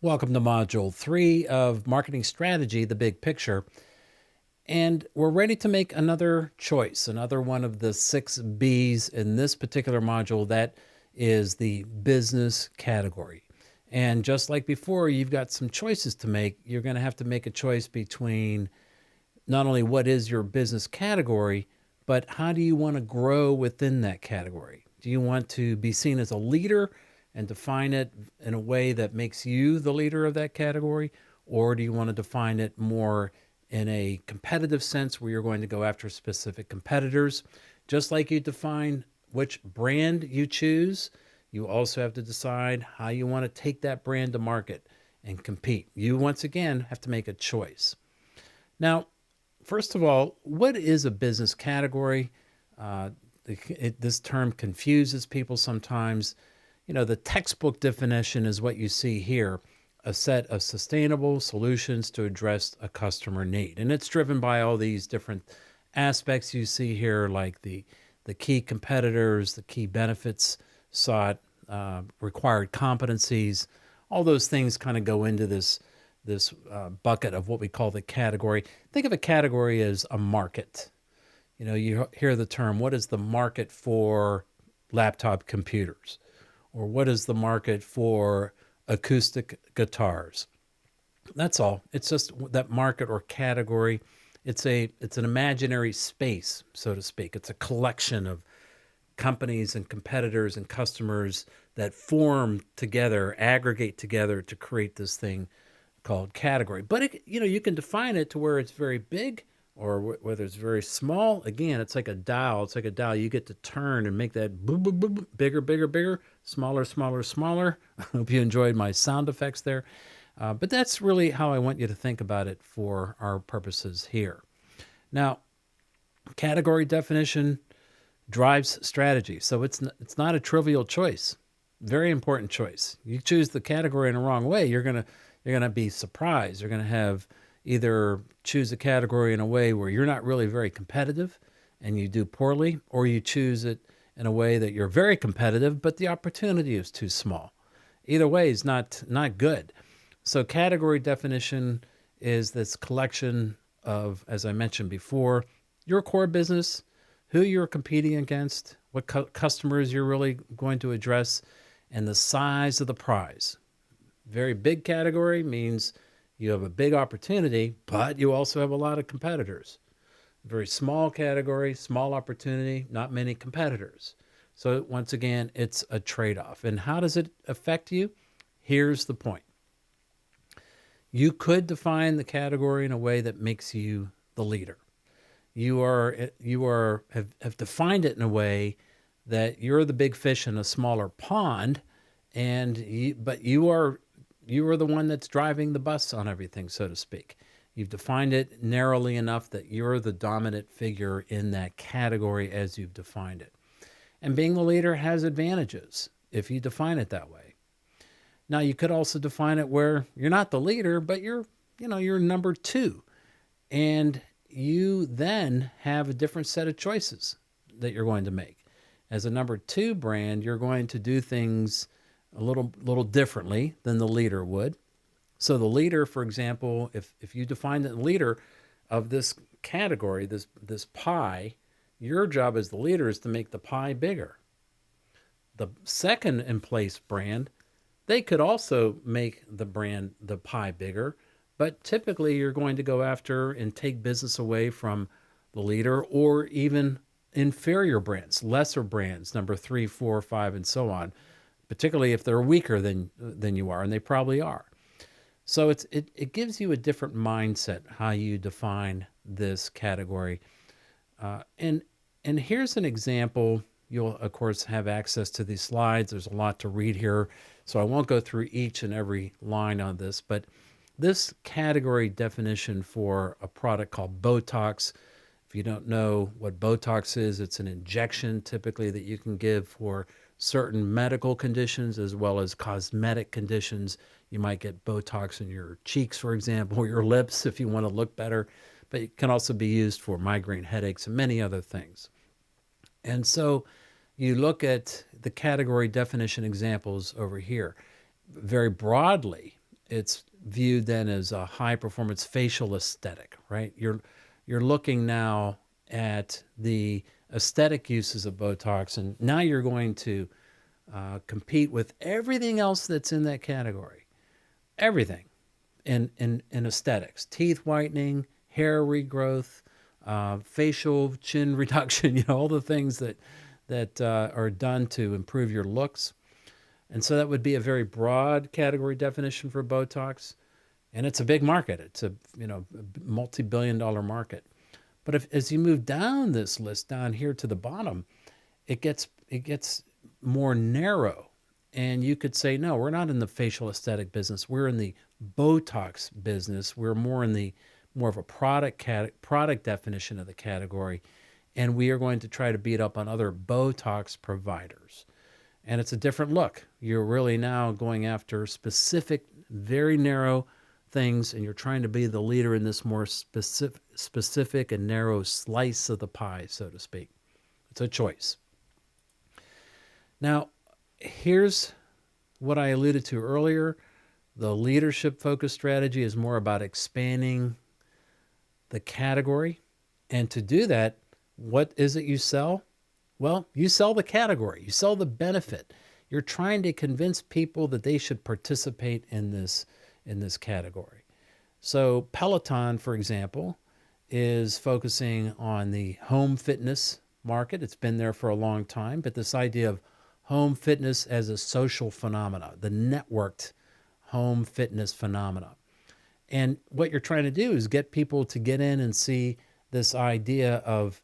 Welcome to Module 3 of Marketing Strategy, the Big Picture. And we're ready to make another choice, another one of the 6 B's in this particular module. That is the business category. And just like before, you've got some choices to make. You're going to have to make a choice between not only what is your business category, but how do you want to grow within that category? Do you want to be seen as a leader and define it in a way that makes you the leader of that category? Or do you want to define it more in a competitive sense where you're going to go after specific competitors? Just like you define which brand you choose, you also have to decide how you want to take that brand to market and compete. You, once again, have to make a choice. Now, first of all, what is a business category? This term confuses people sometimes. The textbook definition is what you see here: a set of sustainable solutions to address a customer need. And it's driven by all these different aspects you see here, like the key competitors, the key benefits sought, required competencies. All those things kind of go into this bucket of what we call the category. Think of a category as a market. You hear the term, what is the market for laptop computers? Or what is the market for acoustic guitars? That's all. It's just that market or category. It's an imaginary space, so to speak. It's a collection of companies and competitors and customers that form together, aggregate together to create this thing called category. But you can define it to where it's very big or whether it's very small. Again, it's like a dial. It's like a dial. You get to turn and make that boom, boom, boom, bigger, bigger, bigger, smaller, smaller, smaller. I hope you enjoyed my sound effects there. But that's really how I want you to think about it for our purposes here. Now, category definition drives strategy. So it's not a trivial choice. Very important choice. You choose the category in the wrong way, you're gonna be surprised. You're gonna have either choose a category in a way where you're not really very competitive and you do poorly, or you choose it in a way that you're very competitive, but the opportunity is too small. Either way is not good. So category definition is this collection of, as I mentioned before, your core business, who you're competing against, what customers you're really going to address, and the size of the prize. Very big category means you have a big opportunity, but you also have a lot of competitors. Very small category, small opportunity, not many competitors. So once again, it's a trade-off. And how does it affect you? Here's the point. You could define the category in a way that makes you the leader. You have defined it in a way that you're the big fish in a smaller pond, but you are the one that's driving the bus on everything, so to speak. You've defined it narrowly enough that you're the dominant figure in that category as you've defined it. And being the leader has advantages if you define it that way. Now, you could also define it where you're not the leader, but you're number 2. And you then have a different set of choices that you're going to make. As a number 2 brand, you're going to do things a little differently than the leader would. So the leader, for example, if you define the leader of this category, this pie, your job as the leader is to make the pie bigger. The second in place brand, they could also make the pie bigger, but typically you're going to go after and take business away from the leader or even inferior brands, lesser brands, number 3, 4, 5, and so on, particularly if they're weaker than you are, and they probably are. So it gives you a different mindset how you define this category. And here's an example. You'll, of course, have access to these slides. There's a lot to read here, so I won't go through each and every line on this, but this category definition for a product called Botox, if you don't know what Botox is, it's an injection typically that you can give for certain medical conditions as well as cosmetic conditions. You might get Botox in your cheeks, for example, or your lips if you want to look better, but it can also be used for migraine headaches and many other things. And so you look at the category definition examples over here. Very broadly, it's viewed then as a high performance facial aesthetic, right? You're looking now at the aesthetic uses of Botox, and now you're going to compete with everything else that's in that category. Everything in aesthetics: teeth whitening, hair regrowth, facial chin reduction. All the things that are done to improve your looks. And so that would be a very broad category definition for Botox. And it's a big market. It's a multi-billion-dollar market. But as you move down this list, down here to the bottom, it gets more narrow. And you could say, no, we're not in the facial aesthetic business. We're in the Botox business. We're more of a product definition of the category. And we are going to try to beat up on other Botox providers. And it's a different look. You're really now going after specific, very narrow things, and you're trying to be the leader in this more specific and narrow slice of the pie, so to speak. It's a choice. Now, here's what I alluded to earlier. The leadership focused strategy is more about expanding the category. And to do that, what is it you sell? Well, you sell the category, you sell the benefit. You're trying to convince people that they should participate in this category. So Peloton, for example, is focusing on the home fitness market. It's been there for a long time, but this idea of home fitness as a social phenomena, the networked home fitness phenomena. And what you're trying to do is get people to get in and see this idea of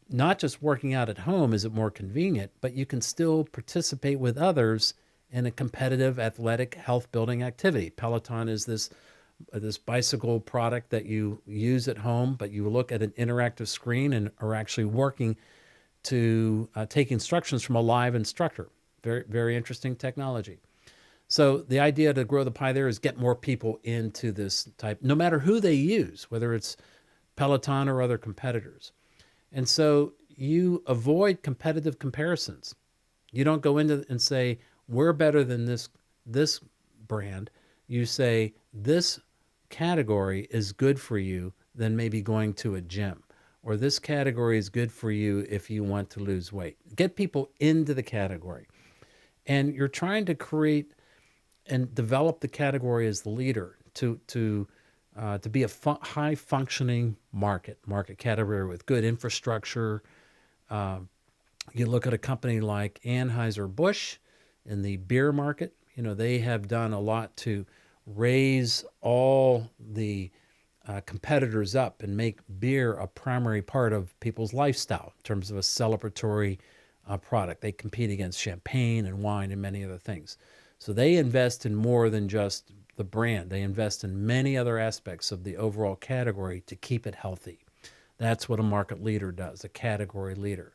not just working out at home is it more convenient, but you can still participate with others in a competitive athletic health building activity. Peloton is this bicycle product that you use at home, but you look at an interactive screen and are actually working to take instructions from a live instructor. Very, very interesting technology. So the idea to grow the pie there is get more people into this type, no matter who they use, whether it's Peloton or other competitors. And so you avoid competitive comparisons. You don't go into and say, we're better than this brand. You say, this category is good for you than maybe going to a gym, or this category is good for you if you want to lose weight. Get people into the category. And you're trying to create and develop the category as the leader to be a high functioning market category with good infrastructure. You look at a company like Anheuser-Busch in the beer market. They have done a lot to raise all the competitors up and make beer a primary part of people's lifestyle in terms of a celebratory product. They compete against champagne and wine and many other things. So they invest in more than just the brand. They invest in many other aspects of the overall category to keep it healthy. That's what a market leader does, a category leader.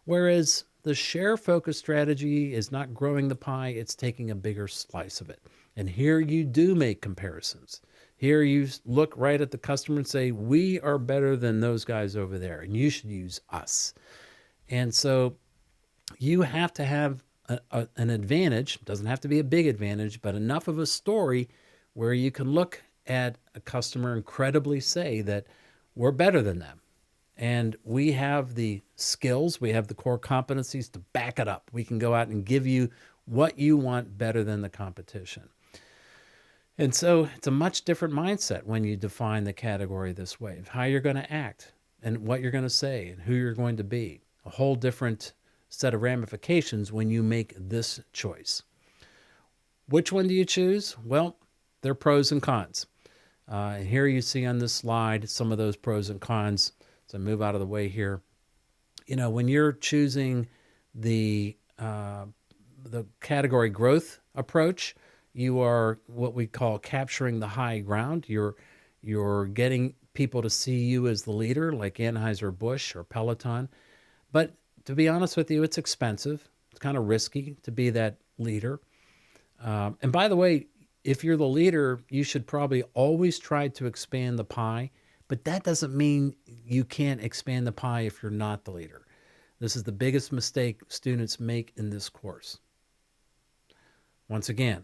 Whereas the share-focused strategy is not growing the pie, it's taking a bigger slice of it. And here you do make comparisons. Here you look right at the customer and say, we are better than those guys over there, and you should use us. And so you have to have an advantage. It doesn't have to be a big advantage, but enough of a story where you can look at a customer and credibly say that we're better than them. And we have the skills, we have the core competencies to back it up. We can go out and give you what you want better than the competition. And so it's a much different mindset when you define the category this way, of how you're going to act and what you're going to say and who you're going to be. A whole different set of ramifications when you make this choice. Which one do you choose? Well, there are pros and cons. And here you see on this slide some of those pros and cons. So I move out of the way here. When you're choosing the category growth approach, you are what we call capturing the high ground. You're getting people to see you as the leader, like Anheuser-Busch or Peloton. But to be honest with you, it's expensive. It's kind of risky to be that leader. And by the way, if you're the leader, you should probably always try to expand the pie. But that doesn't mean you can't expand the pie if you're not the leader. This is the biggest mistake students make in this course. Once again,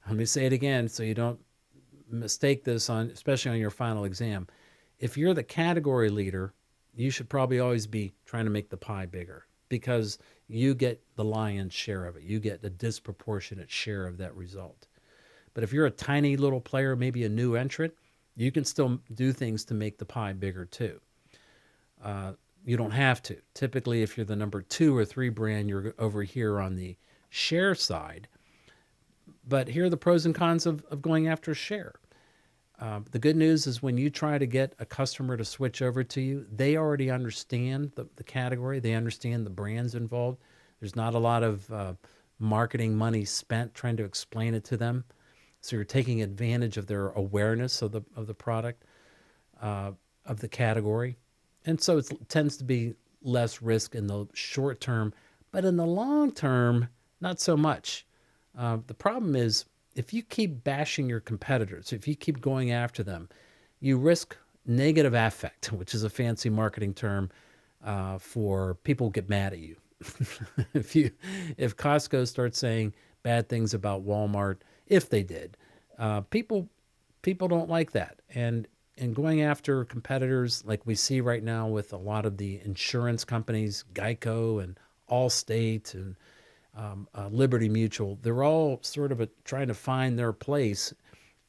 Let me say it again so you don't mistake this on, especially on your final exam. If you're the category leader, you should probably always be trying to make the pie bigger because you get the lion's share of it. You get the disproportionate share of that result. But if you're a tiny little player, maybe a new entrant, you can still do things to make the pie bigger too. You don't have to. Typically, if you're the number 2 or 3 brand, you're over here on the share side. But here are the pros and cons of going after share. The good news is when you try to get a customer to switch over to you, they already understand the category. They understand the brands involved. There's not a lot of marketing money spent trying to explain it to them. So you're taking advantage of their awareness of the product, of the category. And so it tends to be less risk in the short term, but in the long term, not so much. The problem is if you keep bashing your competitors, if you keep going after them, you risk negative affect, which is a fancy marketing term for people who get mad at you. If Costco starts saying bad things about Walmart, if they did, people don't like that. And going after competitors like we see right now with a lot of the insurance companies, Geico and Allstate and Liberty Mutual, they're all sort of trying to find their place,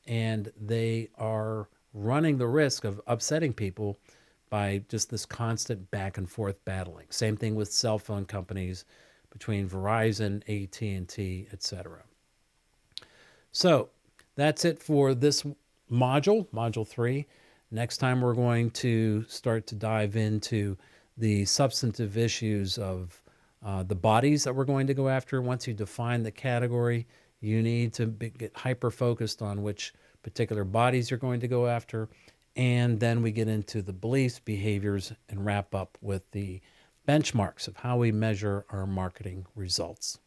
and they are running the risk of upsetting people by just this constant back and forth battling. Same thing with cell phone companies between Verizon, AT&T, etc. So that's it for this module 3. Next time we're going to start to dive into the substantive issues of the bodies that we're going to go after. Once you define the category, you need to get hyper-focused on which particular bodies you're going to go after. And then we get into the beliefs, behaviors, and wrap up with the benchmarks of how we measure our marketing results.